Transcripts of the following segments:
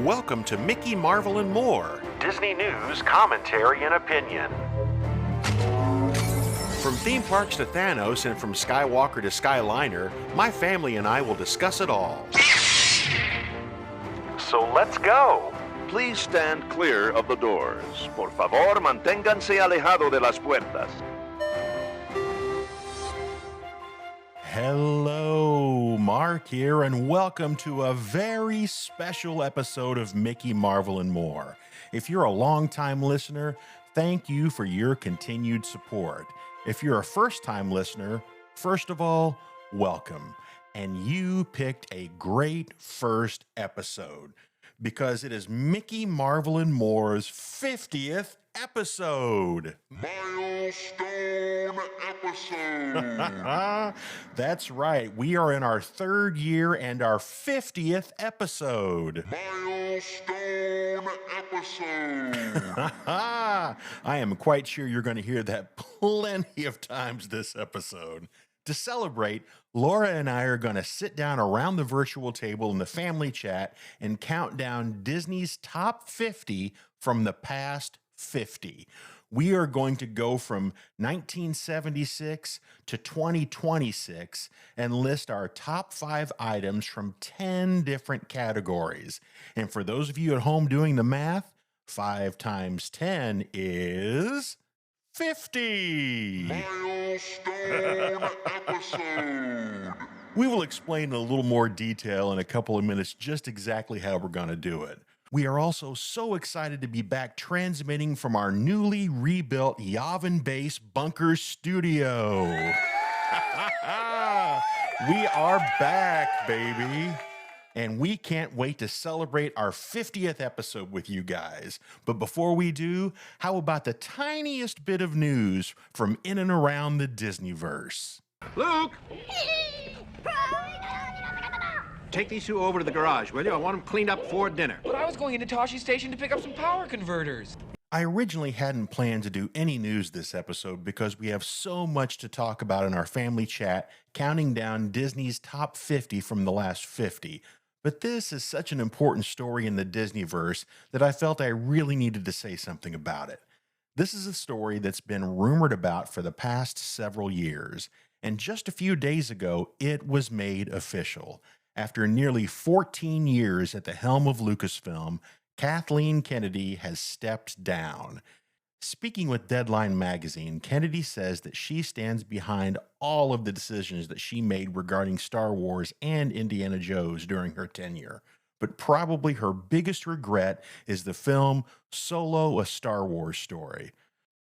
Welcome to Mickey, Marvel, and More, Disney news, commentary, and opinion. From theme parks to Thanos and from Skywalker to Skyliner, my family and I will discuss it all. So let's go! Please stand clear of the doors. Por favor, manténganse alejado de las puertas. Hello, Mark here, and welcome to a very special episode of Mickey, Marvel, and More. If you're a longtime listener, thank you for your continued support. If you're a first-time listener, first of all, welcome. And you picked a great first episode because it is Mickey, Marvel, and More's 50th episode. Milestone episode. That's right. We are in our third year and our 50th episode. Milestone episode. I am quite sure you're going to hear that plenty of times this episode. To celebrate, Laura and I are going to sit down around the virtual table in the family chat and count down Disney's top 50 from the past 50. We are going to go from 1976 to 2026 and list our top 5 items from 10 different categories. And for those of you at home doing the math, 5 times 10 is 50. Milestone episode. We will explain in a little more detail in a couple of minutes just exactly how we're going to do it. We are also so excited to be back transmitting from our newly rebuilt Yavin Base Bunker studio. We are back, baby. And we can't wait to celebrate our 50th episode with you guys. But before we do, how about the tiniest bit of news from in and around the Disneyverse? Luke! Take these two over to the garage, will you? I want them cleaned up before dinner. But I was going into Toshi Station to pick up some power converters. I originally hadn't planned to do any news this episode because we have so much to talk about in our family chat, counting down Disney's top 50 from the last 50. But this is such an important story in the Disneyverse that I felt I really needed to say something about it. This is a story that's been rumored about for the past several years, and just a few days ago, it was made official. After nearly 14 years at the helm of Lucasfilm, Kathleen Kennedy has stepped down. Speaking with Deadline magazine, Kennedy says that she stands behind all of the decisions that she made regarding Star Wars and Indiana Jones during her tenure. But probably her biggest regret is the film Solo: A Star Wars Story.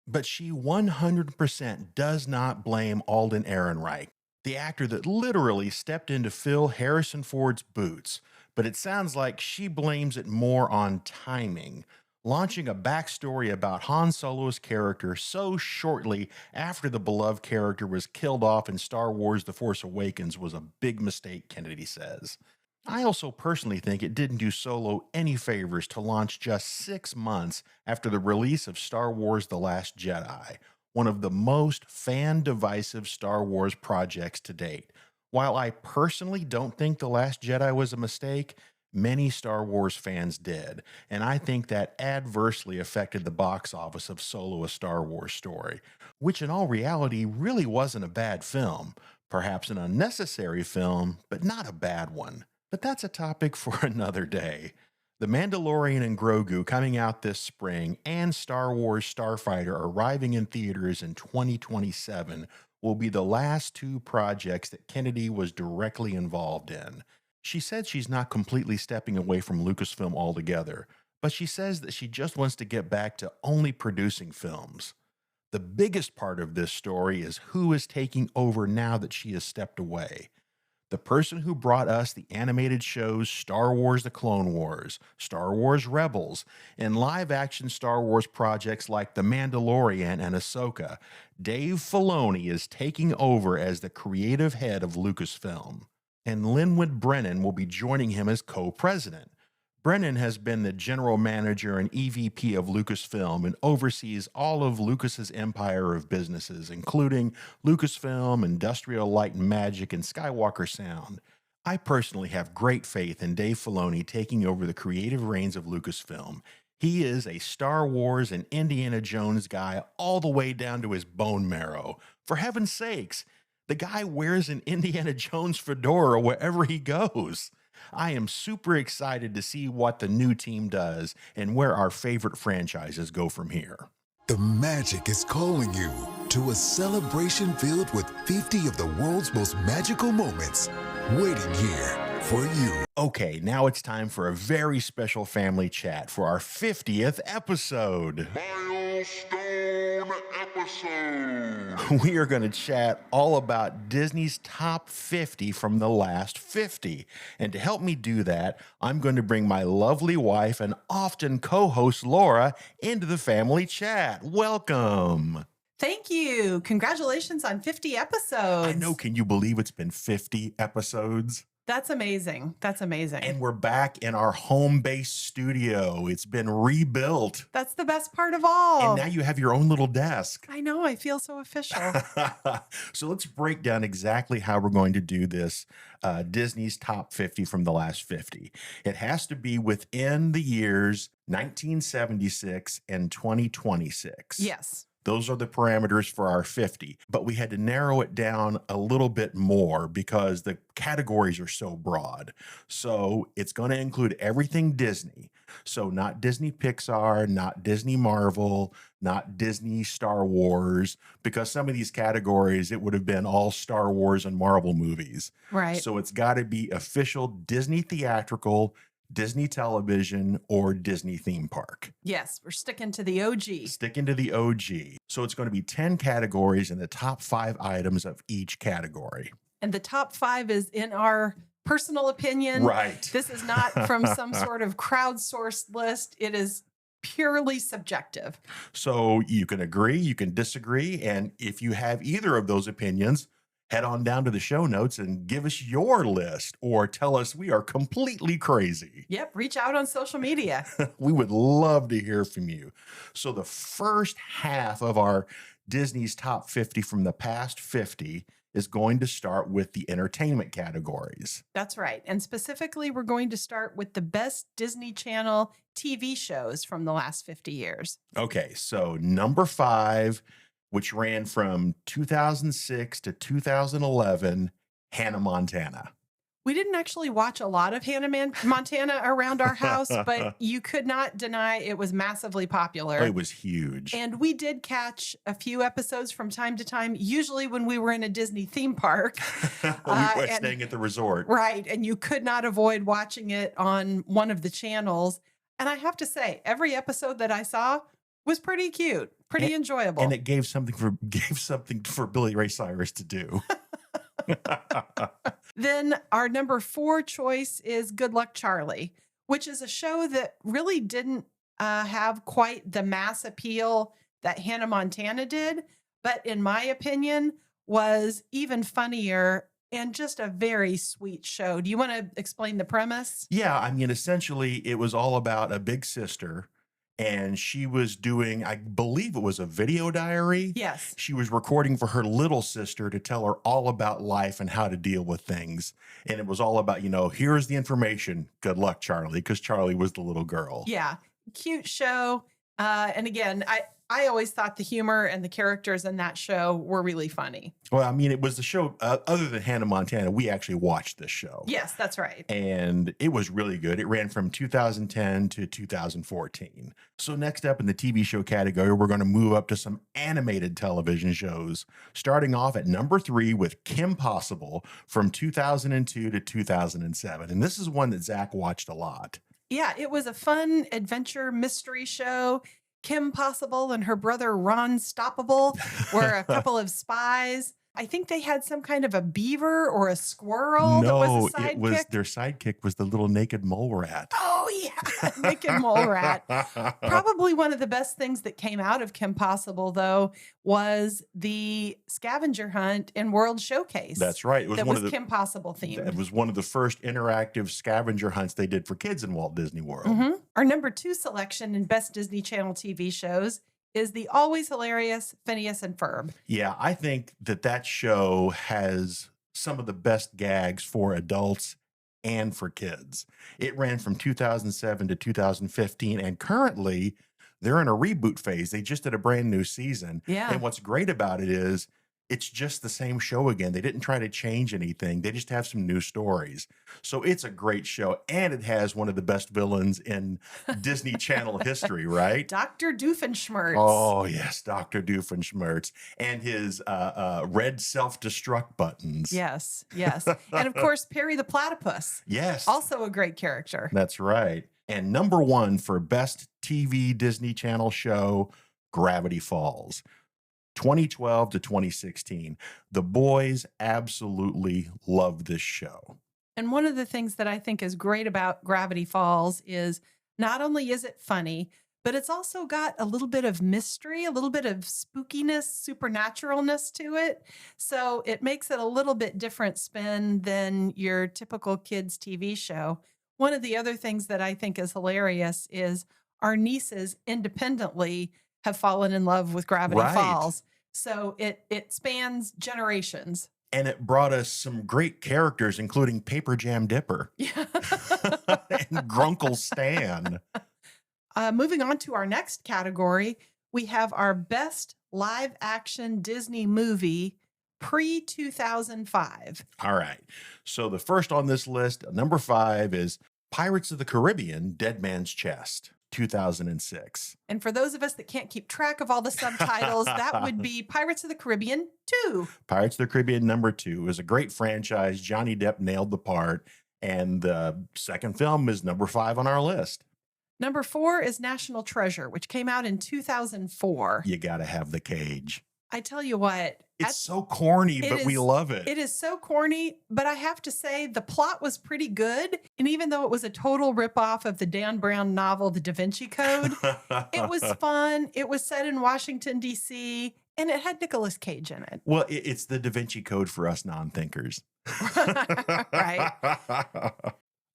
But she 100% does not blame Alden Ehrenreich, the actor that literally stepped in to fill Harrison Ford's boots. But it sounds like she blames it more on timing. Launching a backstory about Han Solo's character so shortly after the beloved character was killed off in Star Wars: The Force Awakens was a big mistake, Kennedy says. I also personally think it didn't do Solo any favors to launch just 6 months after the release of Star Wars: The Last Jedi, one of the most fan-divisive Star Wars projects to date. While I personally don't think The Last Jedi was a mistake, many Star Wars fans did, and I think that adversely affected the box office of Solo: A Star Wars Story, which in all reality really wasn't a bad film. Perhaps an unnecessary film, but not a bad one. But that's a topic for another day. The Mandalorian and Grogu coming out this spring and Star Wars Starfighter arriving in theaters in 2027 will be the last 2 projects that Kennedy was directly involved in. She said she's not completely stepping away from Lucasfilm altogether, but she says that she just wants to get back to only producing films. The biggest part of this story is who is taking over now that she has stepped away. The person who brought us the animated shows Star Wars: The Clone Wars, Star Wars Rebels, and live-action Star Wars projects like The Mandalorian and Ahsoka, Dave Filoni is taking over as the creative head of Lucasfilm. And Lynwen Brennan will be joining him as co-president. Brennan has been the general manager and EVP of Lucasfilm and oversees all of Lucas's empire of businesses, including Lucasfilm, Industrial Light and Magic, and Skywalker Sound. I personally have great faith in Dave Filoni taking over the creative reins of Lucasfilm. He is a Star Wars and Indiana Jones guy all the way down to his bone marrow. For heaven's sakes, the guy wears an Indiana Jones fedora wherever he goes. I am super excited to see what the new team does and where our favorite franchises go from here. The magic is calling you to a celebration filled with 50 of the world's most magical moments waiting here for you. Okay, now it's time for a very special family chat for our 50th episode. Milestone episode. We are going to chat all about Disney's top 50 from the last 50. And to help me do that, I'm going to bring my lovely wife and often co-host Laura into the family chat. Welcome. Thank you. Congratulations on 50 episodes. I know, can you believe it's been 50 episodes? That's amazing. That's amazing. And we're back in our home-based studio. It's been rebuilt. That's the best part of all. And now you have your own little desk. I know. I feel so official. So let's break down exactly how we're going to do this Disney's top 50 from the last 50. It has to be within the years 1976 and 2026. Yes. Those are the parameters for our 50, but we had to narrow it down a little bit more because the categories are so broad. So it's going to include everything Disney. So not Disney Pixar, not Disney Marvel, not Disney Star Wars, because some of these categories, it would have been all Star Wars and Marvel movies. Right. So it's got to be official Disney theatrical, Disney television, or Disney theme park. Yes, we're sticking to the OG. Sticking to the OG. So it's going to be 10 categories and the top 5 items of each category. And the top 5 is in our personal opinion. Right. This is not from some sort of crowdsourced list. It is purely subjective. So you can agree, you can disagree. And if you have either of those opinions, head on down to the show notes and give us your list or tell us we are completely crazy. Yep. Reach out on social media. We would love to hear from you. So the first half of our Disney's top 50 from the past 50 is going to start with the entertainment categories. That's right. And specifically, we're going to start with the best Disney Channel TV shows from the last 50 years. Okay, so number 5, which ran from 2006 to 2011, Hannah Montana. We didn't actually watch a lot of Hannah Montana around our house, but you could not deny it was massively popular. It was huge. And we did catch a few episodes from time to time, usually when we were in a Disney theme park. We were staying at the resort. Right. And you could not avoid watching it on one of the channels. And I have to say, every episode that I saw was pretty cute, pretty enjoyable. And it gave something for Billy Ray Cyrus to do. Then our number 4 choice is Good Luck Charlie, which is a show that really didn't have quite the mass appeal that Hannah Montana did, but in my opinion was even funnier and just a very sweet show. Do you want to explain the premise? Yeah, I mean, essentially, it was all about a big sister. And she was doing, I believe it was a video diary. Yes. She was recording for her little sister to tell her all about life and how to deal with things. And it was all about, here's the information. Good luck, Charlie, because Charlie was the little girl. Yeah. Cute show. And again, I always thought the humor and the characters in that show were really funny. Well, I mean, it was the show, other than Hannah Montana, we actually watched this show. Yes, that's right. And it was really good. It ran from 2010 to 2014. So next up in the TV show category, we're going to move up to some animated television shows, starting off at number 3 with Kim Possible from 2002 to 2007. And this is one that Zach watched a lot. Yeah, it was a fun adventure mystery show. Kim Possible and her brother Ron Stoppable were a couple of spies. I think they had some kind of a beaver or a squirrel that was a sidekick. Their sidekick was the little naked mole rat. Oh, yeah, naked mole rat. Probably one of the best things that came out of Kim Possible, though, was the scavenger hunt in World Showcase. That's right. It was that one was of the, Kim Possible themed. It was one of the first interactive scavenger hunts they did for kids in Walt Disney World. Mm-hmm. Our number 2 selection in Best Disney Channel TV shows is the always hilarious Phineas and Ferb. Yeah, I think that show has some of the best gags for adults and for kids. It ran from 2007 to 2015, and currently they're in a reboot phase. They just did a brand new season. Yeah. And what's great about it is it's just the same show again. They didn't try to change anything. They just have some new stories. So it's a great show. And it has one of the best villains in Disney Channel history, right? Dr. Doofenshmirtz. Oh, yes, Dr. Doofenshmirtz. And his red self-destruct buttons. Yes, yes. And of course, Perry the Platypus. Yes. Also a great character. That's right. And number one for best TV Disney Channel show, Gravity Falls. 2012 to 2016. The boys absolutely love this show. And one of the things that I think is great about Gravity Falls is not only is it funny, but it's also got a little bit of mystery, a little bit of spookiness, supernaturalness to it. So it makes it a little bit different spin than your typical kids' TV show. One of the other things that I think is hilarious is our nieces independently have fallen in love with Gravity Falls. So it spans generations. And it brought us some great characters, including Paper Jam Dipper Yeah. and Grunkle Stan. Moving on to our next category, we have our best live action Disney movie pre-2005. All right. So the first on this list, number 5, is Pirates of the Caribbean, Dead Man's Chest, 2006. And for those of us that can't keep track of all the subtitles, that would be Pirates of the Caribbean 2. Pirates of the Caribbean number 2 is a great franchise. Johnny Depp nailed the part. And the second film is number 5 on our list. Number 4 is National Treasure, which came out in 2004. You got to have the cage. I tell you what. It's so corny, but we love it. It is so corny, but I have to say the plot was pretty good. And even though it was a total ripoff of the Dan Brown novel, The Da Vinci Code, it was fun. It was set in Washington, D.C., and it had Nicolas Cage in it. Well, it's the Da Vinci Code for us non-thinkers. Right.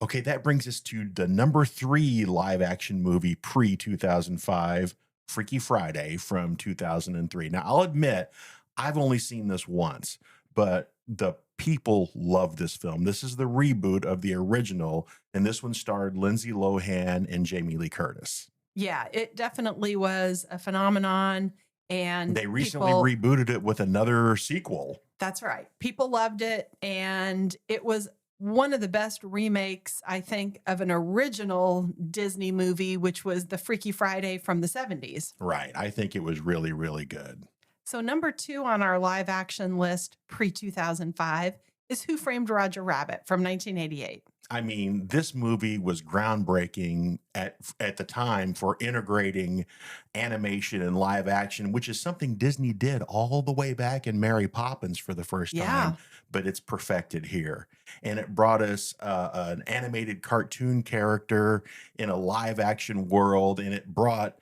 Okay, that brings us to the number 3 live action movie pre-2005, Freaky Friday from 2003. Now, I'll admit, I've only seen this once, but the people love this film. This is the reboot of the original, and this one starred Lindsay Lohan and Jamie Lee Curtis. Yeah, it definitely was a phenomenon. And they recently rebooted it with another sequel. That's right. People loved it, and it was one of the best remakes, I think, of an original Disney movie, which was the Freaky Friday from the 70s. Right. I think it was really, really good. So number 2 on our live action list pre-2005 is Who Framed Roger Rabbit from 1988. I mean, this movie was groundbreaking at the time for integrating animation and live action, which is something Disney did all the way back in Mary Poppins for the first time, but it's perfected here. And it brought us an animated cartoon character in a live action world, and it brought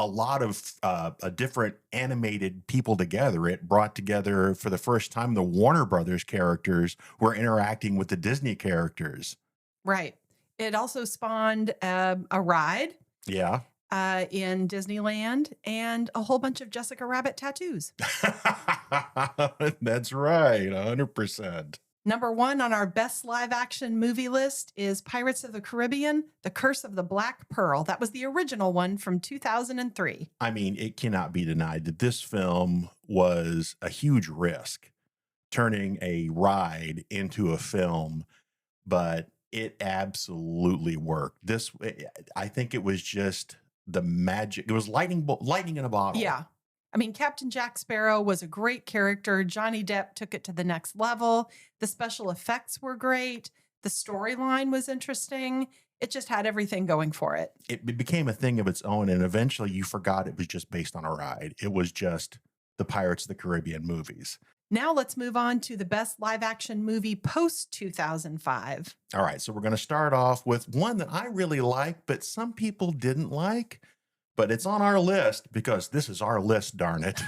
a lot of different animated people together. It brought together, for the first time, the Warner Brothers characters were interacting with the Disney characters. Right. It also spawned a ride. Yeah. In Disneyland, and a whole bunch of Jessica Rabbit tattoos. That's right. 100%. Number 1 on our best live action movie list is Pirates of the Caribbean, The Curse of the Black Pearl. That was the original one from 2003. I mean, it cannot be denied that this film was a huge risk, turning a ride into a film, but it absolutely worked. I think it was just the magic. It was lightning in a bottle. Yeah. I mean, Captain Jack Sparrow was a great character. Johnny Depp took it to the next level. The special effects were great. The storyline was interesting. It just had everything going for it. It became a thing of its own, and eventually you forgot it was just based on a ride. It was just the Pirates of the Caribbean movies. Now let's move on to the best live action movie post-2005. All right, so we're going to start off with one that I really like, but some people didn't like. But it's on our list because this is our list, darn it.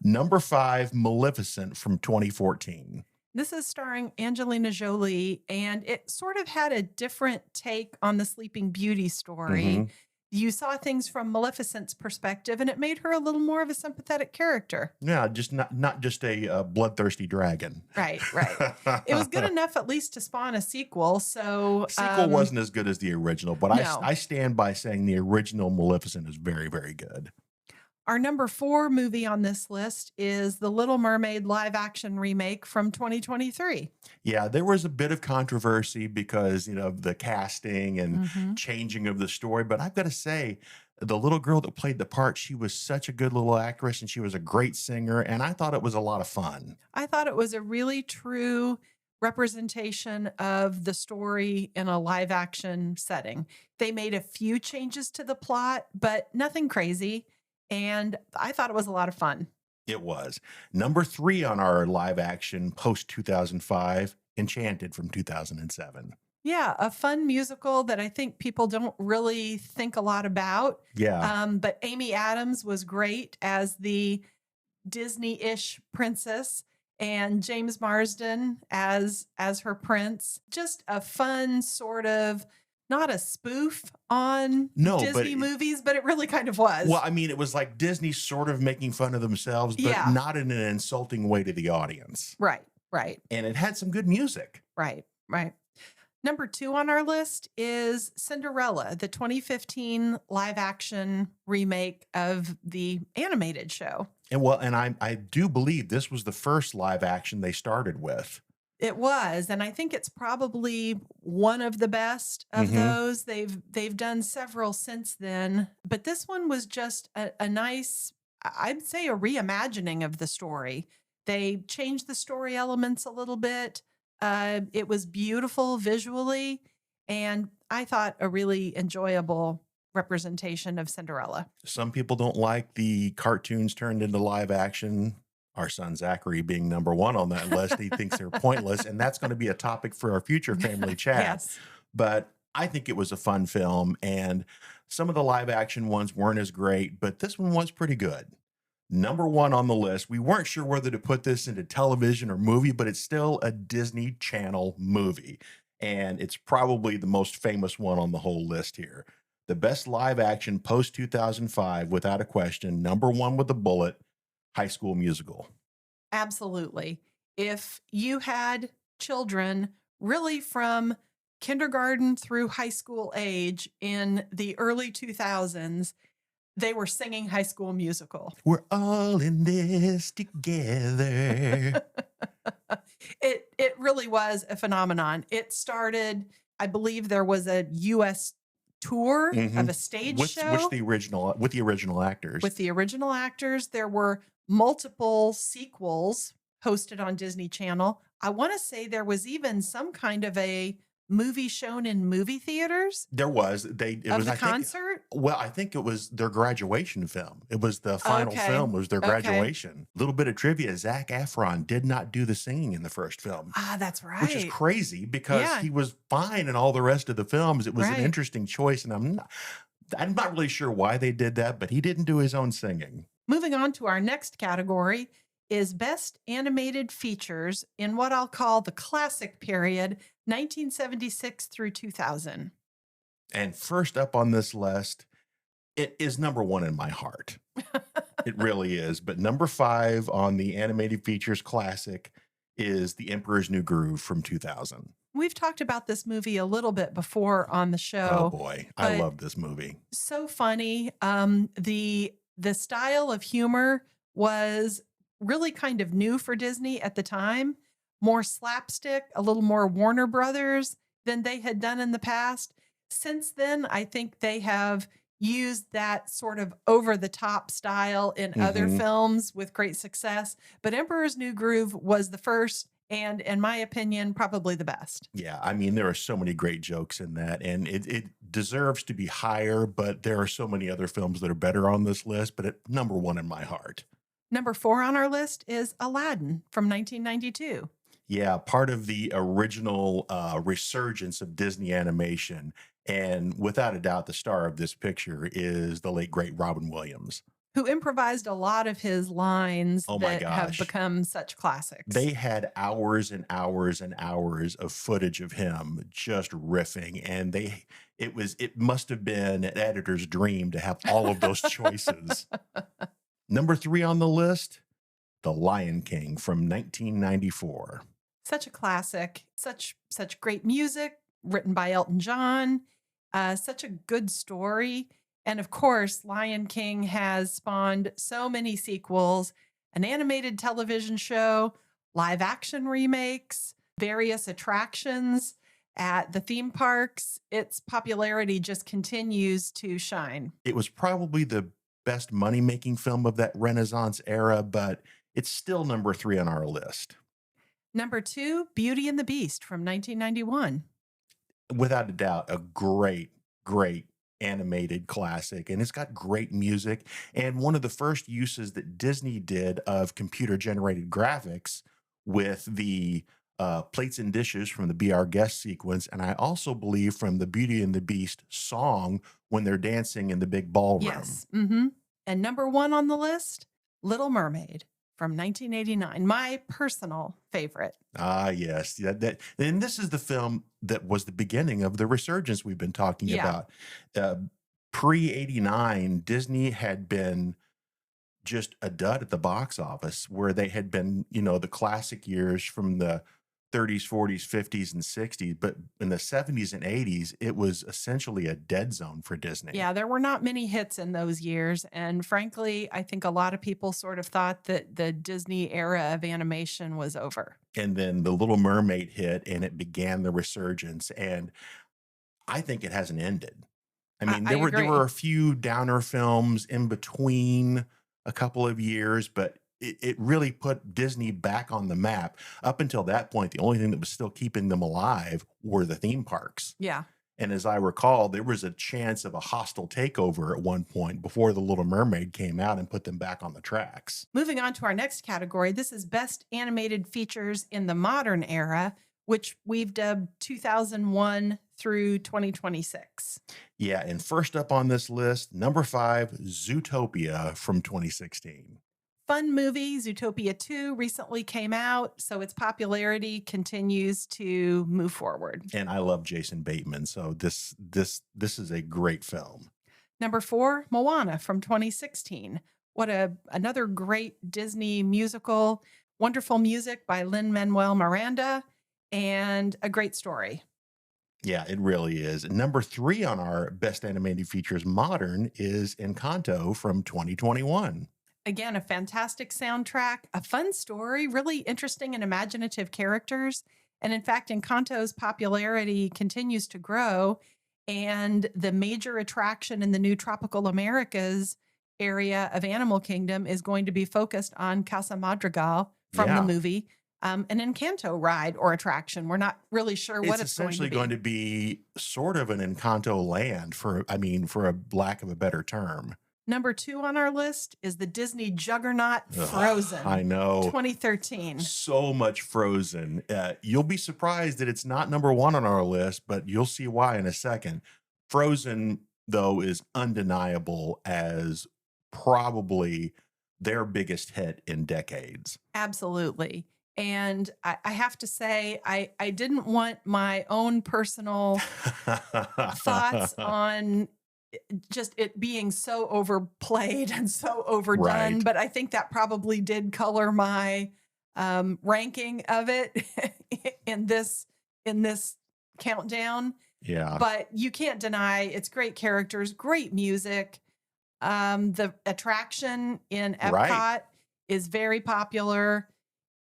Number 5, Maleficent from 2014. This is starring Angelina Jolie, and it sort of had a different take on the Sleeping Beauty story. you saw things from Maleficent's perspective, and it made her a little more of a sympathetic character. Yeah, just not just a bloodthirsty dragon. Right. It was good enough at least to spawn a sequel. So Sequel wasn't as good as the original, but no. I stand by saying the original Maleficent is very, very good. Our number 4 movie on this list is The Little Mermaid live action remake from 2023. Yeah, there was a bit of controversy because, of the casting and changing of the story. But I've got to say, the little girl that played the part, she was such a good little actress and she was a great singer. And I thought it was a lot of fun. I thought it was a really true representation of the story in a live action setting. They made a few changes to the plot, but nothing crazy. And I thought it was a lot of fun. It was. Number 3 on our live action post 2005, Enchanted from 2007. Yeah, a fun musical that I think people don't really think a lot about. Yeah. But Amy Adams was great as the Disney-ish princess, and James Marsden as her prince. Just a fun sort of, not a spoof on Disney movies, but it really kind of was. Well, I mean, it was like Disney sort of making fun of themselves, but not in an insulting way to the audience. Right. And it had some good music. Right. Number 2 on our list is Cinderella, the 2015 live action remake of the animated show. And I do believe this was the first live action they started with. It was, and I think it's probably one of the best of those. They've done several since then, but this one was just a nice, I'd say, a reimagining of the story. They changed the story elements a little bit. It was beautiful visually, and I thought a really enjoyable representation of Cinderella. Some people don't like the cartoons turned into live action. Our son Zachary being number 1 on that list, he thinks they're pointless, and that's going to be a topic for our future family chat. Yes. But I think it was a fun film, and some of the live action ones weren't as great, but this one was pretty good. Number 1 on the list. We weren't sure whether to put this into television or movie, but it's still a Disney Channel movie, and it's probably the most famous one on the whole list here. The best live action post 2005, without a question. Number 1 with a bullet. High School Musical. Absolutely. If you had children really from kindergarten through high school age in the early 2000s, they were singing High School Musical. We're all in this together. It really was a phenomenon. It started, I believe there was a U.S. tour of a stage show. With the original actors. With the original actors, there were multiple sequels hosted on Disney Channel. I want to say there was even some kind of a movie shown in movie theaters. There was. Concert? I think it was their graduation film. It was the final film was their graduation. A little bit of trivia. Zac Efron did not do the singing in the first film. Ah, that's right. Which is crazy because he was fine in all the rest of the films. It was an interesting choice, and I'm not really sure why they did that, but he didn't do his own singing. Moving on to our next category is Best Animated Features in what I'll call the classic period, 1976 through 2000. And first up on this list, it is number 1 in my heart. It really is. But number 5 on the animated features classic is The Emperor's New Groove from 2000. We've talked about this movie a little bit before on the show. Oh boy, I love this movie. So funny. The style of humor was really kind of new for Disney at the time. More slapstick, a little more Warner Brothers than they had done in the past. Since then, I think they have used that sort of over-the-top style in other films with great success. But Emperor's New Groove was the first, and in my opinion, probably the best. Yeah, I mean, there are so many great jokes in that, and it deserves to be higher, but there are so many other films that are better on this list, but it's number 1 in my heart. Number 4 on our list is Aladdin from 1992. Yeah, part of the original resurgence of Disney animation. And without a doubt, the star of this picture is the late, great Robin Williams. who improvised a lot of his lines Oh my that have gosh. become such classics. They had hours and hours and hours of footage of him just riffing, and it must have been an editor's dream to have all of those choices. Number 3 on the list, The Lion King from 1994. Such a classic, such great music written by Elton John, such a good story. And of course, Lion King has spawned so many sequels, an animated television show, live action remakes, various attractions at the theme parks. Its popularity just continues to shine. It was probably the best money-making film of that Renaissance era, but it's still number 3 on our list. Number 2, Beauty and the Beast from 1991. Without a doubt, a great, great animated classic, and it's got great music. And one of the first uses that Disney did of computer-generated graphics with the plates and dishes from the Be Our Guest sequence, and I also believe from the Beauty and the Beast song when they're dancing in the big ballroom. Yes. And number 1 on the list, Little Mermaid from 1989, my personal favorite. Ah, yes. And this is the film that was the beginning of the resurgence we've been talking about. Pre-89, Disney had been just a dud at the box office, where they had been, the classic years from the 30s, 40s, 50s, and 60s. But in the 70s and 80s, it was essentially a dead zone for Disney. Yeah, there were not many hits in those years. And frankly, I think a lot of people sort of thought that the Disney era of animation was over. And then The Little Mermaid hit, and it began the resurgence. And I think it hasn't ended. I mean, there were a few downer films in between a couple of years, but it really put Disney back on the map. Up until that point, the only thing that was still keeping them alive were the theme parks. Yeah. And as I recall, there was a chance of a hostile takeover at one point before The Little Mermaid came out and put them back on the tracks. Moving on to our next category, this is Best Animated Features in the Modern Era, which we've dubbed 2001 through 2026. Yeah, and first up on this list, number 5, Zootopia from 2016. Fun movie. Zootopia 2 recently came out, so its popularity continues to move forward. And I love Jason Bateman, so this is a great film. Number 4, Moana from 2016. What another great Disney musical. Wonderful music by Lin-Manuel Miranda, and a great story. Yeah, it really is. Number 3 on our Best Animated Features Modern is Encanto from 2021. Again, a fantastic soundtrack, a fun story, really interesting and imaginative characters. And in fact, Encanto's popularity continues to grow. And the major attraction in the new Tropical Americas area of Animal Kingdom is going to be focused on Casa Madrigal from the movie. An Encanto ride or attraction. We're not really sure what it's essentially going to be sort of an Encanto land for a lack of a better term. Number 2 on our list is the Disney juggernaut Frozen. I know. 2013. So much Frozen. You'll be surprised that it's not number 1 on our list, but you'll see why in a second. Frozen, though, is undeniable as probably their biggest hit in decades. Absolutely. And I have to say, I didn't want my own personal thoughts on just it being so overplayed and so overdone, Right. but I think that probably did color my ranking of it in this countdown. Yeah. But you can't deny it's great characters, great music. The attraction in Epcot is very popular.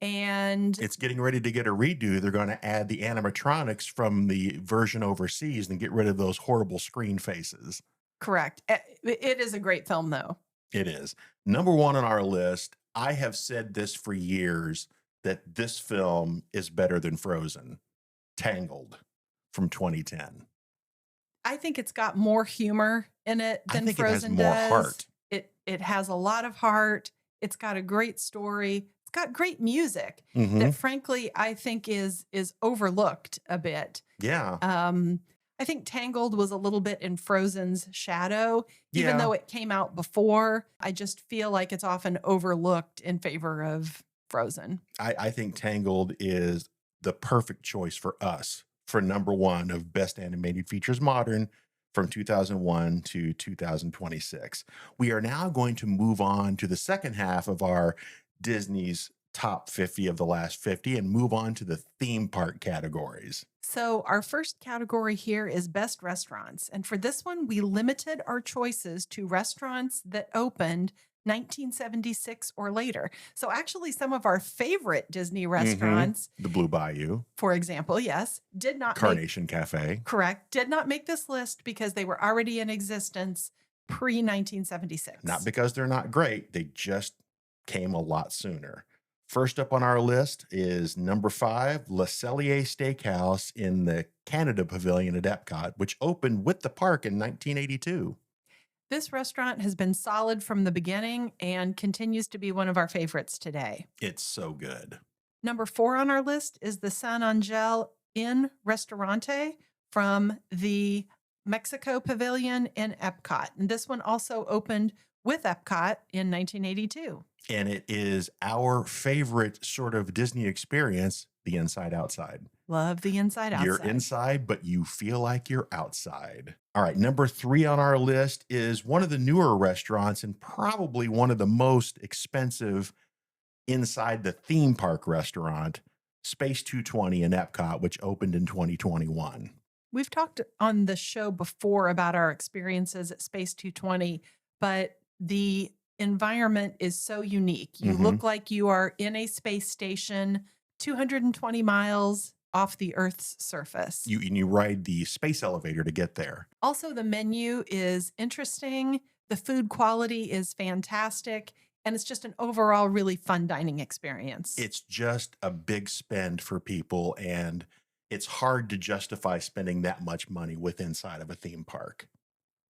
And It's getting ready to get a redo. They're going to add the animatronics from the version overseas and get rid of those horrible screen faces. correct. It is a great film, though. It is. Number 1 on our list. I have said this for years that this film is better than Frozen. Tangled from 2010. I think it's got more humor in it I than think it has Frozen more does. heart. It has a lot of heart. It's got a great story. It's got great music Mhm. that, frankly, I think is overlooked a bit. Yeah. I think Tangled was a little bit in Frozen's shadow, even Yeah. though it came out before. I just feel like it's often overlooked in favor of Frozen. I think Tangled is the perfect choice for us for number one of Best Animated Features Modern from 2001 to 2026. We are now going to move on to the second half of our Disney's top 50 of the last 50 and move on to the theme park categories. So, our first category here is Best Restaurants. And for this one, we limited our choices to restaurants that opened 1976 or later. So, actually, some of our favorite Disney restaurants, The Blue Bayou, for example, yes, did not make, Carnation Cafe. correct, did not make this list because they were already in existence pre 1976. Not because they're not great, they just came a lot sooner. First up on our list is number 5, Le Cellier Steakhouse in the Canada Pavilion at Epcot, which opened with the park in 1982. This restaurant has been solid from the beginning and continues to be one of our favorites today. It's so good. Number 4 on our list is the San Angel Inn Restaurante from the Mexico Pavilion in Epcot. And this one also opened with Epcot in 1982. And it is our favorite sort of Disney experience, the inside outside. Love the inside outside. You're inside, but you feel like you're outside. All right, number 3 on our list is one of the newer restaurants and probably one of the most expensive inside the theme park restaurant, Space 220 in Epcot, which opened in 2021. We've talked on the show before about our experiences at Space 220, but the environment is so unique. You look like you are in a space station 220 miles off the Earth's surface. You ride the space elevator to get there. Also, the menu is interesting. The food quality is fantastic. And it's just an overall really fun dining experience. It's just a big spend for people, and it's hard to justify spending that much money with inside of a theme park.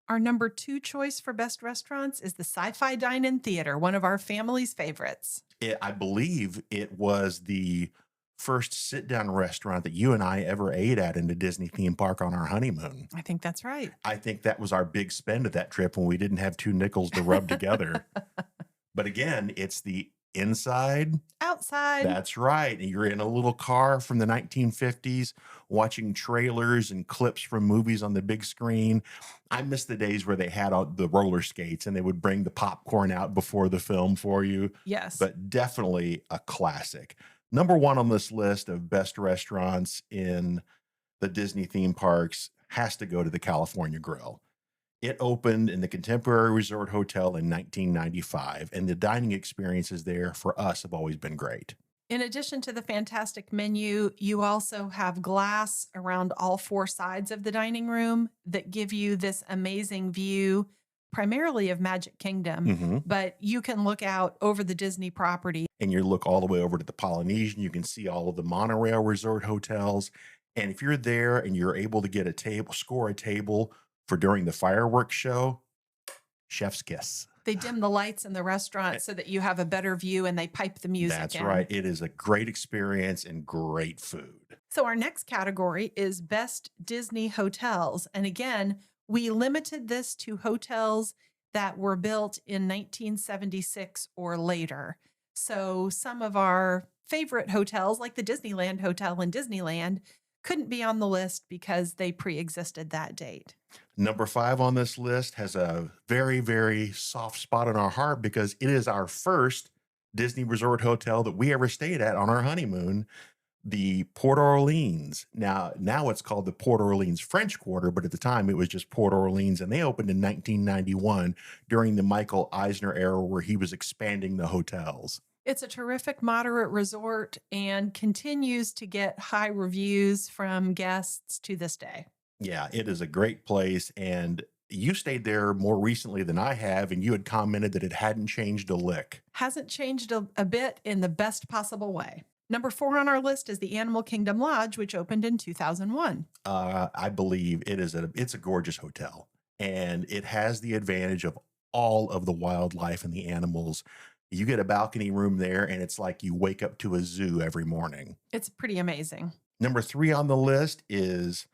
Our number 2 choice for best restaurants is the Sci-Fi Dine-In Theater, one of our family's favorites. I believe it was the first sit-down restaurant that you and I ever ate at in a Disney theme park on our honeymoon. I think that's right. I think that was our big spend of that trip when we didn't have 2 nickels to rub together. But again, it's the inside. Outside. That's right. And you're in a little car from the 1950s watching trailers and clips from movies on the big screen. I miss the days where they had all the roller skates and they would bring the popcorn out before the film for you. Yes. But definitely a classic. Number 1 on this list of best restaurants in the Disney theme parks has to go to the California Grill. It opened in the Contemporary Resort Hotel in 1995, and the dining experiences there for us have always been great. In addition to the fantastic menu, you also have glass around all 4 sides of the dining room that give you this amazing view, primarily of Magic Kingdom, but you can look out over the Disney property. And you look all the way over to the Polynesian, you can see all of the monorail resort hotels. And if you're there and you're able to get a table, score a table for during the fireworks show, chef's kiss. They dim the lights in the restaurant so that you have a better view and they pipe the music That's in. right. It is a great experience and great food. So our next category is Best Disney Hotels. And again, we limited this to hotels that were built in 1976 or later. So some of our favorite hotels, like the Disneyland Hotel in Disneyland, couldn't be on the list because they pre-existed that date. Number 5 on this list has a very, very soft spot in our heart because it is our first Disney Resort hotel that we ever stayed at on our honeymoon, the Port Orleans. Now it's called the Port Orleans French Quarter, but at the time it was just Port Orleans, and they opened in 1991 during the Michael Eisner era where he was expanding the hotels. It's a terrific moderate resort and continues to get high reviews from guests to this day. Yeah, it is a great place, and you stayed there more recently than I have, and you had commented that it hadn't changed a lick. Hasn't changed a bit in the best possible way. Number 4 on our list is the Animal Kingdom Lodge, which opened in 2001. I believe it's a gorgeous hotel, and it has the advantage of all of the wildlife and the animals. You get a balcony room there, and it's like you wake up to a zoo every morning. It's pretty amazing. Number 3 on the list is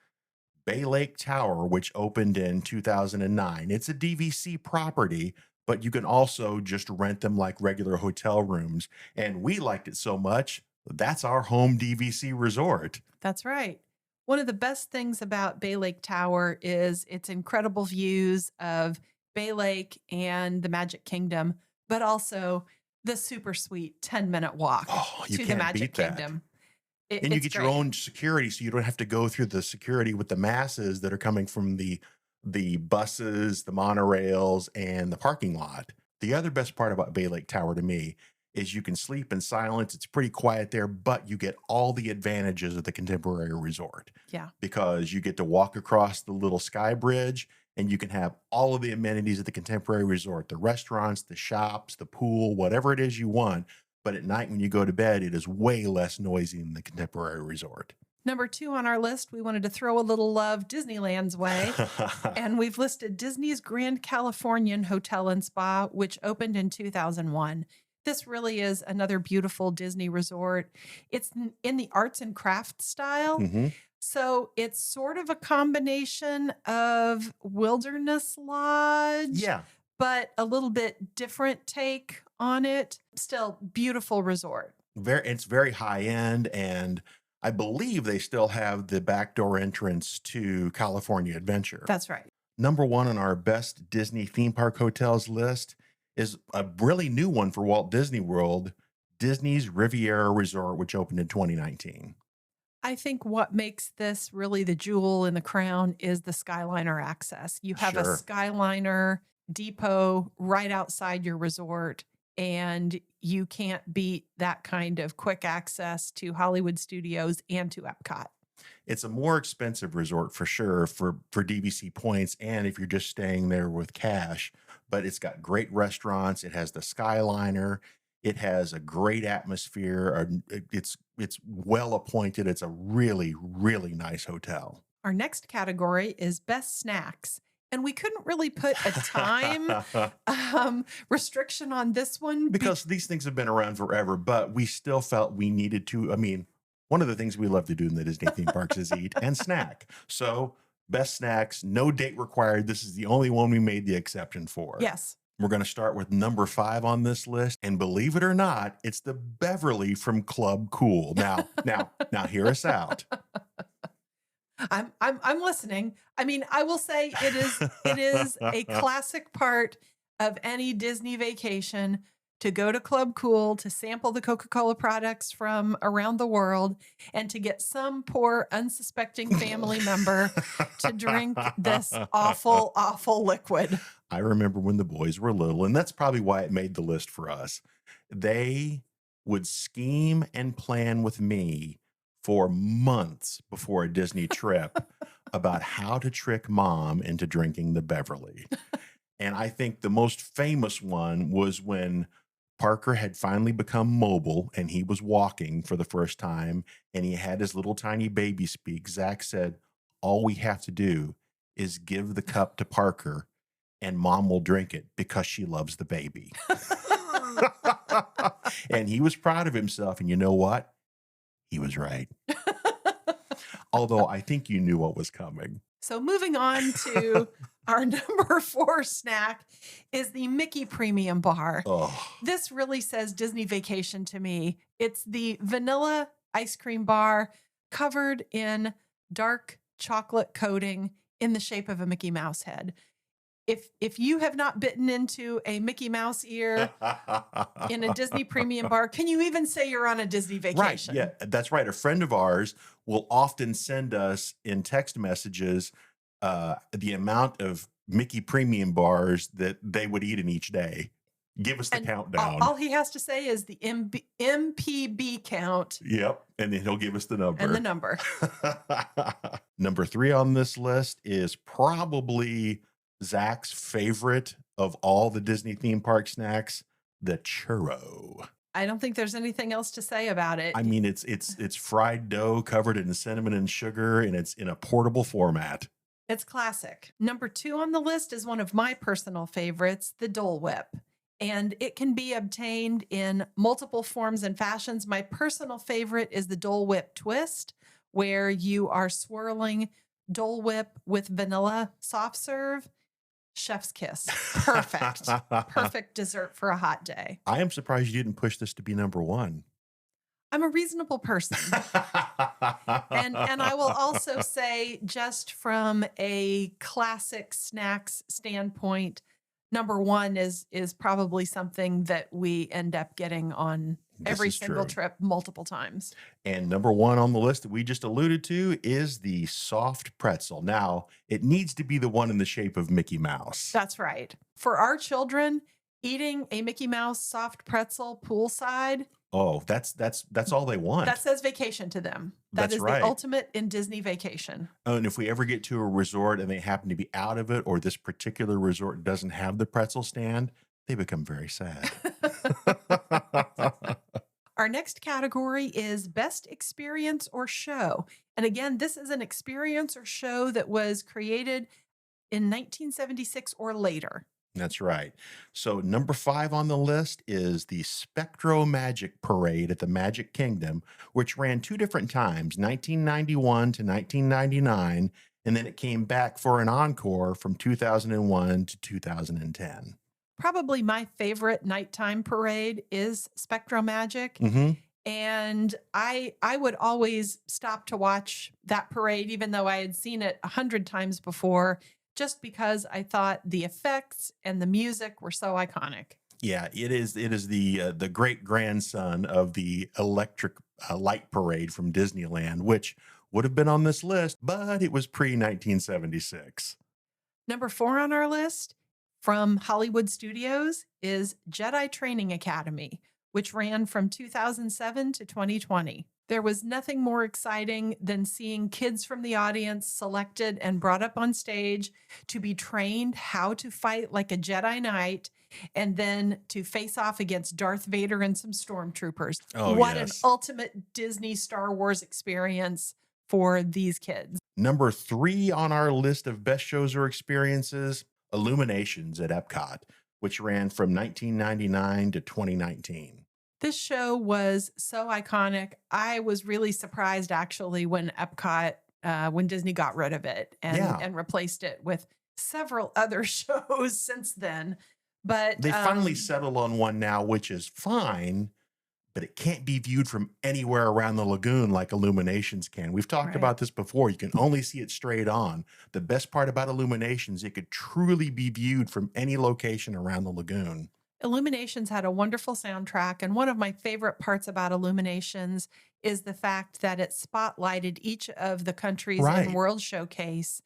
Bay Lake Tower, which opened in 2009. It's a DVC property, but you can also just rent them like regular hotel rooms. And we liked it so much, that's our home DVC resort. That's right. One of the best things about Bay Lake Tower is its incredible views of Bay Lake and the Magic Kingdom, but also the super sweet 10-minute walk You to the can't Magic beat that. Kingdom. And you It's get your great. own security, so you don't have to go through the security with the masses that are coming from the buses, the monorails, and the parking lot. The other best part about Bay Lake Tower to me is you can sleep in silence. It's pretty quiet there, but you get all the advantages of the Contemporary Resort Yeah. because you get to walk across the little sky bridge and you can have all of the amenities of the Contemporary Resort, the restaurants, the shops, the pool, whatever it is you want. But at night when you go to bed, it is way less noisy than the Contemporary Resort. Number 2 on our list, we wanted to throw a little love Disneyland's way. And we've listed Disney's Grand Californian Hotel and Spa, which opened in 2001. This really is another beautiful Disney resort. It's in the arts and crafts style. Mhm. So it's sort of a combination of Wilderness Lodge, Yeah. but a little bit different take on it. Still beautiful resort. It's very high end, and I believe they still have the backdoor entrance to California Adventure. That's right. Number 1 on our best Disney theme park hotels list is a really new one for Walt Disney World, Disney's Riviera Resort, which opened in 2019. I think what makes this really the jewel in the crown is the Skyliner access. You have a Sure. Skyliner depot right outside your resort, and you can't beat that kind of quick access to Hollywood Studios and to Epcot. It's a more expensive resort for sure for DVC points and if you're just staying there with cash, but it's got great restaurants. It has the Skyliner. It has a great atmosphere. It's well appointed. It's a really, really nice hotel. Our next category is best snacks. And we couldn't really put a time restriction on this one Because these things have been around forever, but we still felt we needed to. I mean, one of the things we love to do in the Disney theme parks is eat and snack. So, best snacks, no date required. This is the only one we made the exception for. Yes. We're going to start with number 5 on this list, and believe it or not, it's the Beverly from Club Cool. Now, hear us out. I'm listening. I mean, I will say it is a classic part of any Disney vacation to go to Club Cool, to sample the Coca-Cola products from around the world, and to get some poor unsuspecting family member to drink this awful, awful liquid. I remember when the boys were little, and that's probably why it made the list for us. They would scheme and plan with me for months before a Disney trip about how to trick mom into drinking the Beverly. And I think the most famous one was when Parker had finally become mobile and he was walking for the first time and he had his little tiny baby speak. Zach said, all we have to do is give the cup to Parker and mom will drink it because she loves the baby. And he was proud of himself. And you know what? He was right. Although I think you knew what was coming. So moving on to our number 4 snack is the Mickey Premium Bar. Oh, This really says Disney Vacation to me. It's the vanilla ice cream bar covered in dark chocolate coating in the shape of a Mickey Mouse head. If you have not bitten into a Mickey Mouse ear in a Disney Premium Bar, can you even say you're on a Disney vacation? right. Yeah, that's right. A friend of ours will often send us in text messages the amount of Mickey Premium bars that they would eat in each day. Give us the And countdown. all he has to say is the MPB count Yep. And then he'll give us the number. and the number. Number 3 on this list is probably Zach's favorite of all the Disney theme park snacks, the churro. I don't think there's anything else to say about it. I mean, it's fried dough covered in cinnamon and sugar, and it's in a portable format. It's classic. Number 2 on the list is one of my personal favorites, the Dole Whip. And it can be obtained in multiple forms and fashions. My personal favorite is the Dole Whip Twist, where you are swirling Dole Whip with vanilla soft serve. Chef's kiss. Perfect. Perfect dessert for a hot day. I am surprised you didn't push this to be number one. I'm a reasonable person. And I will also say, just from a classic snacks standpoint, number one is probably something that we end up getting on every single trip multiple times. And number one on the list that we just alluded to is the soft pretzel. Now, it needs to be the one in the shape of Mickey Mouse. That's right. For our children, eating a Mickey Mouse soft pretzel poolside. Oh, that's all they want. That says vacation to them. That is the ultimate in Disney vacation. Oh, and if we ever get to a resort and they happen to be out of it, or this particular resort doesn't have the pretzel stand, they become very sad. Our next category is Best Experience or Show. And again, this is an experience or show that was created in 1976 or later. That's right. So number 5 on the list is the Spectro Magic Parade at the Magic Kingdom, which ran 2 different times, 1991 to 1999, and then it came back for an encore from 2001 to 2010. Probably my favorite nighttime parade is Spectro Magic. Mm-hmm. And I would always stop to watch that parade, even though I had seen it 100 times before, just because I thought the effects and the music were so iconic. Yeah, it is the great grandson of the electric light parade from Disneyland, which would have been on this list, but it was pre-1976. Number 4 on our list from Hollywood Studios is Jedi Training Academy, which ran from 2007 to 2020. There was nothing more exciting than seeing kids from the audience selected and brought up on stage to be trained how to fight like a Jedi Knight and then to face off against Darth Vader and some stormtroopers. Oh, what yes. an ultimate Disney Star Wars experience for these kids. Number 3 on our list of best shows or experiences, Illuminations at Epcot, which ran from 1999 to 2019. This show was so iconic. I was really surprised, actually, when Epcot, when Disney got rid of it and replaced it with several other shows since then. But they finally settled on one now, which is fine, but it can't be viewed from anywhere around the lagoon like Illuminations can. We've talked about this before. You can only see it straight on. The best part about Illuminations, it could truly be viewed from any location around the lagoon. Illuminations had a wonderful soundtrack, and one of my favorite parts about Illuminations is the fact that it spotlighted each of the countries in World Showcase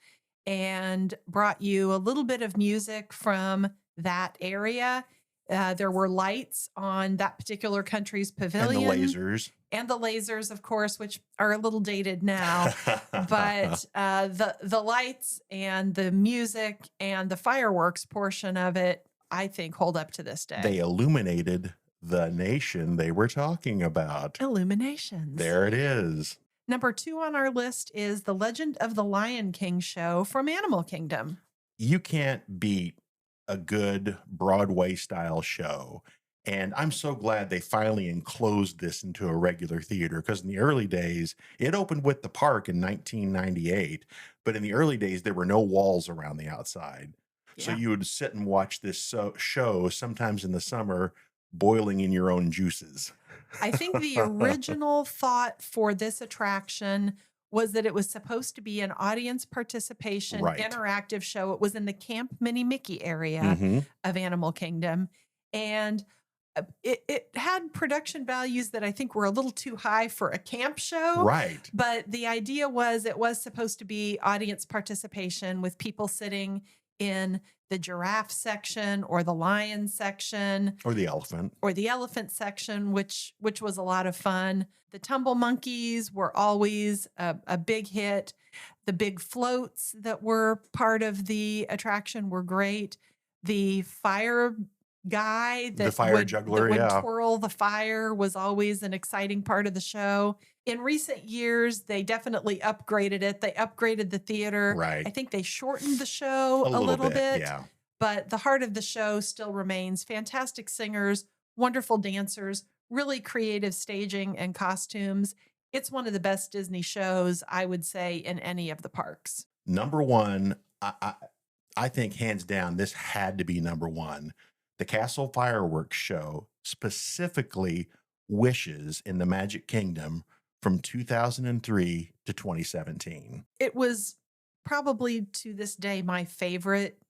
and brought you a little bit of music from that area. There were lights on that particular country's pavilion. And the lasers. And the lasers, of course, which are a little dated now. But the lights and the music and the fireworks portion of it, I think, hold up to this day. They illuminated the nation they were talking about. Illuminations. There it is. Number 2 on our list is The Legend of the Lion King show from Animal Kingdom. You can't beat a good Broadway-style show. And I'm so glad they finally enclosed this into a regular theater, because in the early days, it opened with the park in 1998. But in the early days, there were no walls around the outside. So you would sit and watch this show sometimes in the summer, boiling in your own juices. I think the original thought for this attraction was that it was supposed to be an audience participation, interactive show. It was in the Camp Mini Mickey area of Animal Kingdom. And it had production values that I think were a little too high for a camp show. Right. But the idea was it was supposed to be audience participation with people sitting in the giraffe section or the lion section or the elephant section, which was a lot of fun. The tumble monkeys were always a big hit. The big floats that were part of the attraction were great. The fire guy that would twirl the fire was always an exciting part of the show. In recent years, they definitely upgraded it. They upgraded the theater. Right. I think they shortened the show a little bit. Yeah. But the heart of the show still remains fantastic singers, wonderful dancers, really creative staging and costumes, It's one of the best Disney shows, I would say, in any of the parks. Number one, I think hands down, this had to be number one. The Castle Fireworks Show, specifically Wishes in the Magic Kingdom from 2003 to 2017. It was probably to this day my favorite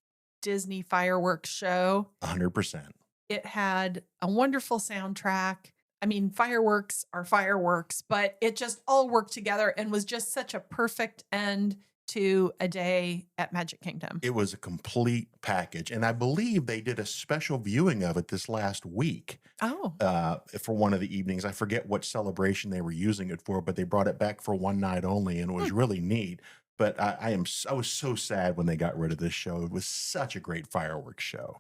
Disney fireworks show. 100%. It had a wonderful soundtrack. I mean, fireworks are fireworks, but it just all worked together and was just such a perfect end to a day at Magic Kingdom. It was a complete package. And I believe they did a special viewing of it this last week. Oh. For one of the evenings. I forget what celebration they were using it for, but they brought it back for one night only, and it was really neat. But I was so sad when they got rid of this show. It was such a great fireworks show.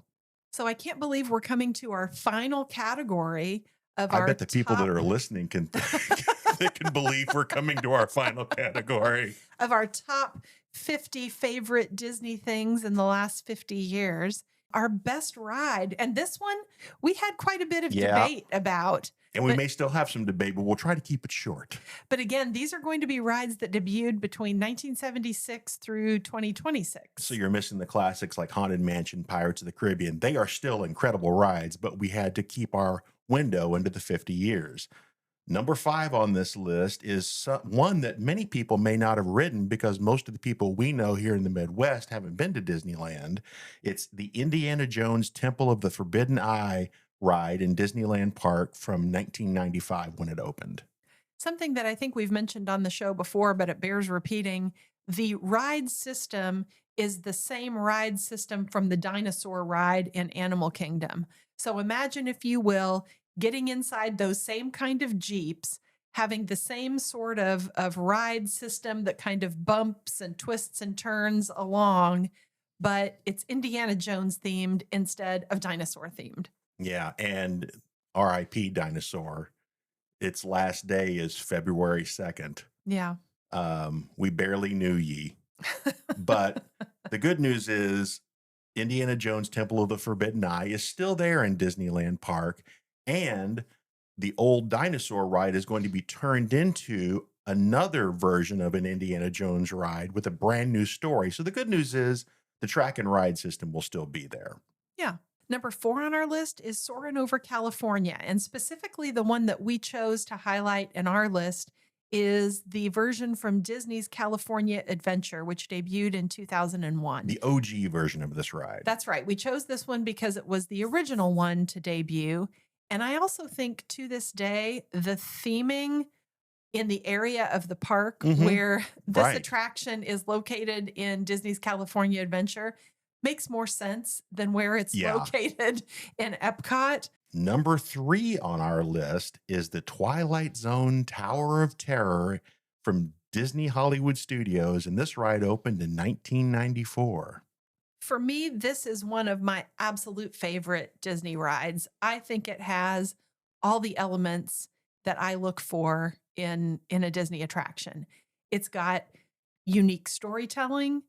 So I can't believe we're coming to our final category of I our bet the people top, that are listening can they can believe we're coming to our final category. of our top 50 favorite Disney things in the last 50 years. Our best ride. And this one, we had quite a bit of debate about. And we may still have some debate, but we'll try to keep it short. But again, these are going to be rides that debuted between 1976 through 2026. So you're missing the classics like Haunted Mansion, Pirates of the Caribbean. They are still incredible rides, but we had to keep our window into the 50 years. Number 5 on this list is one that many people may not have ridden because most of the people we know here in the Midwest haven't been to Disneyland. It's the Indiana Jones Temple of the Forbidden Eye ride in Disneyland Park from 1995 when it opened. Something that I think we've mentioned on the show before, but it bears repeating, the ride system is the same ride system from the dinosaur ride in Animal Kingdom. So imagine, if you will, getting inside those same kind of Jeeps, having the same sort of ride system that kind of bumps and twists and turns along, but it's Indiana Jones themed instead of dinosaur themed. Yeah, and R.I.P. Dinosaur. Its last day is February 2nd. Yeah. We barely knew ye. But the good news is Indiana Jones Temple of the Forbidden Eye is still there in Disneyland Park, and the old dinosaur ride is going to be turned into another version of an Indiana Jones ride with a brand new story. So the good news is the track and ride system will still be there. Yeah. Number 4 on our list is Soarin' Over California, and specifically the one that we chose to highlight in our list is the version from Disney's California Adventure, which debuted in 2001. The OG version of this ride. That's right. We chose this one because it was the original one to debut. And I also think to this day, the theming in the area of the park where this attraction is located in Disney's California Adventure makes more sense than where it's located in Epcot. Number 3 on our list is the Twilight Zone Tower of Terror from Disney Hollywood Studios, and this ride opened in 1994. For me, this is one of my absolute favorite Disney rides. I think it has all the elements that I look for in a Disney attraction. It's got unique storytelling.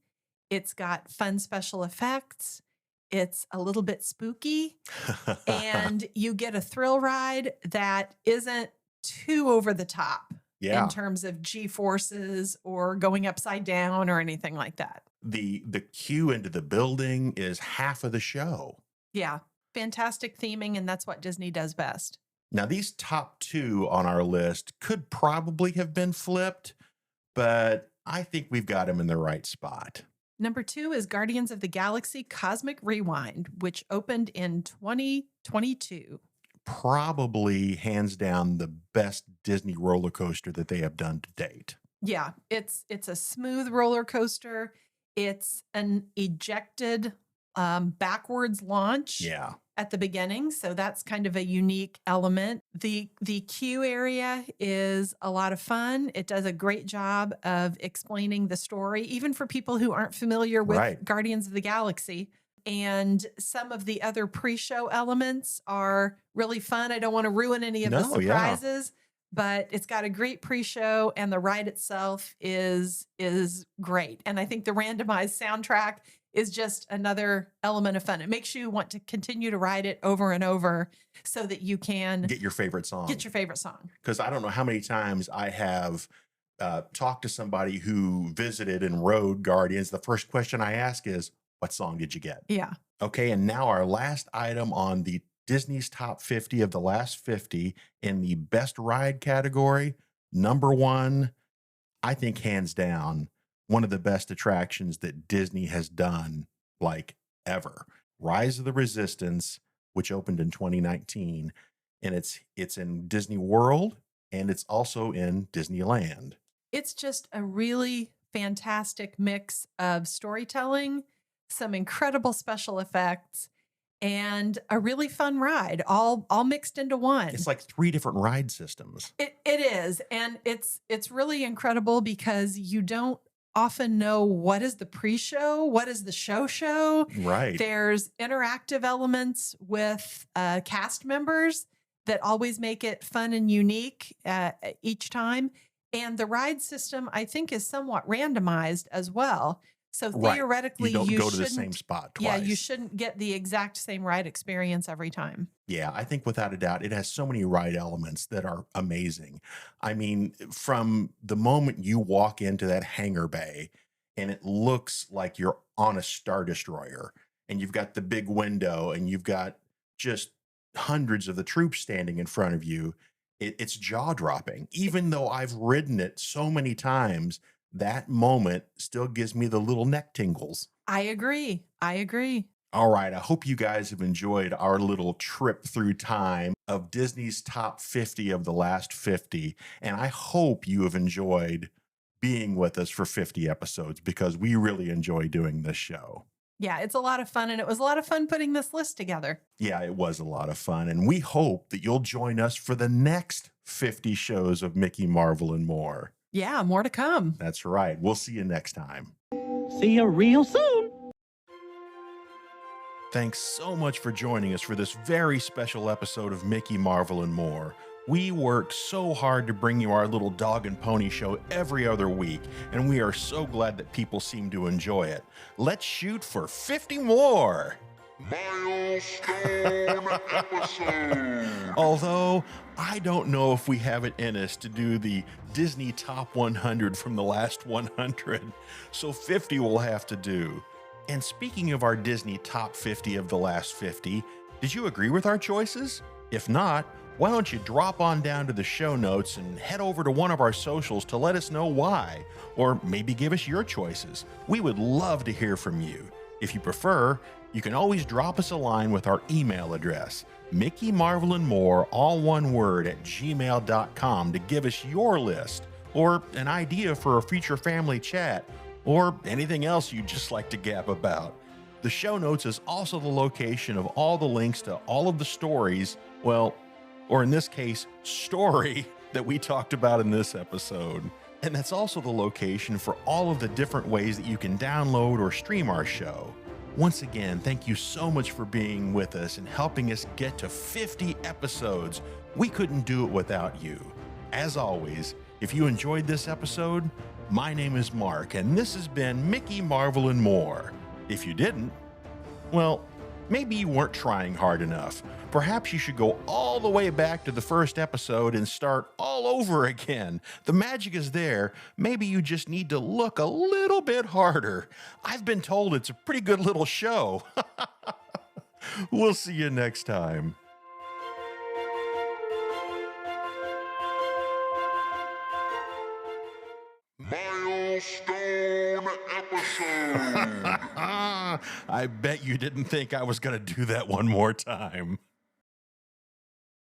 It's got fun special effects. It's a little bit spooky. And you get a thrill ride that isn't too over the top in terms of G-forces or going upside down or anything like that. The queue into the building is half of the show. Yeah. Fantastic theming, and that's what Disney does best. Now, these top 2 on our list could probably have been flipped, but I think we've got them in the right spot. Number 2 is Guardians of the Galaxy Cosmic Rewind, which opened in 2022. Probably hands down the best Disney roller coaster that they have done to date. Yeah, it's a smooth roller coaster. It's an ejected backwards launch at the beginning, so that's kind of a unique element. The queue area is a lot of fun. It does a great job of explaining the story, even for people who aren't familiar with Guardians of the Galaxy. And some of the other pre-show elements are really fun. I don't want to ruin any of the surprises, but it's got a great pre-show, and the ride itself is great. And I think the randomized soundtrack is just another element of fun. It makes you want to continue to ride it over and over so that you can Get your favorite song. get your favorite song. Because I don't know how many times I have talked to somebody who visited and rode Guardians. The first question I ask is, what song did you get? Yeah. Okay, and now our last item on the Disney's Top 50 of the last 50 in the best ride category. Number one, I think hands down, one of the best attractions that Disney has done like ever. Rise of the Resistance, which opened in 2019, and it's in Disney World and it's also in Disneyland. It's just a really fantastic mix of storytelling, some incredible special effects, and a really fun ride, all mixed into one. It's like 3 different ride systems. It is, and it's really incredible because you don't often know what is the pre-show, what is the show. Right. There's interactive elements with cast members that always make it fun and unique each time. And the ride system, I think, is somewhat randomized as well. So Right. theoretically, You don't go to the shouldn't- same spot Yeah, twice. you shouldn't get the exact same ride experience every time. Yeah, I think without a doubt, it has so many ride elements that are amazing. I mean, from the moment you walk into that hangar bay and it looks like you're on a Star Destroyer and you've got the big window and you've got just hundreds of the troops standing in front of you, it's jaw dropping. Even though I've ridden it so many times, that moment still gives me the little neck tingles. I agree. All right, I hope you guys have enjoyed our little trip through time of Disney's top 50 of the last 50. And I hope you have enjoyed being with us for 50 episodes because we really enjoy doing this show. Yeah, it's a lot of fun, and it was a lot of fun putting this list together. Yeah, it was a lot of fun. And we hope that you'll join us for the next 50 shows of Mickey, Marvel, and more. Yeah, more to come. That's right. We'll see you next time. See you real soon. Thanks so much for joining us for this very special episode of Mickey, Marvel, and More. We worked so hard to bring you our little dog and pony show every other week, and we are so glad that people seem to enjoy it. Let's shoot for 50 more! Milestone episode. Although, I don't know if we have it in us to do the Disney Top 100 from the last 100, so 50 we'll have to do. And speaking of our Disney Top 50 of the last 50, did you agree with our choices? If not, why don't you drop on down to the show notes and head over to one of our socials to let us know why, or maybe give us your choices. We would love to hear from you. If you prefer, you can always drop us a line with our email address, Mickey, Marvel, and More, all one word, @gmail.com to give us your list, or an idea for a future family chat, or anything else you'd just like to gab about. The show notes is also the location of all the links to all of the stories, well, or in this case, story that we talked about in this episode. And that's also the location for all of the different ways that you can download or stream our show. Once again, thank you so much for being with us and helping us get to 50 episodes. We couldn't do it without you. As always, if you enjoyed this episode, my name is Mark, and this has been Mickey, Marvel, and More. If you didn't, well, maybe you weren't trying hard enough. Perhaps you should go all the way back to the first episode and start all over again. The magic is there. Maybe you just need to look a little bit harder. I've been told it's a pretty good little show. We'll see you next time. Milestone episode. I bet you didn't think I was going to do that one more time.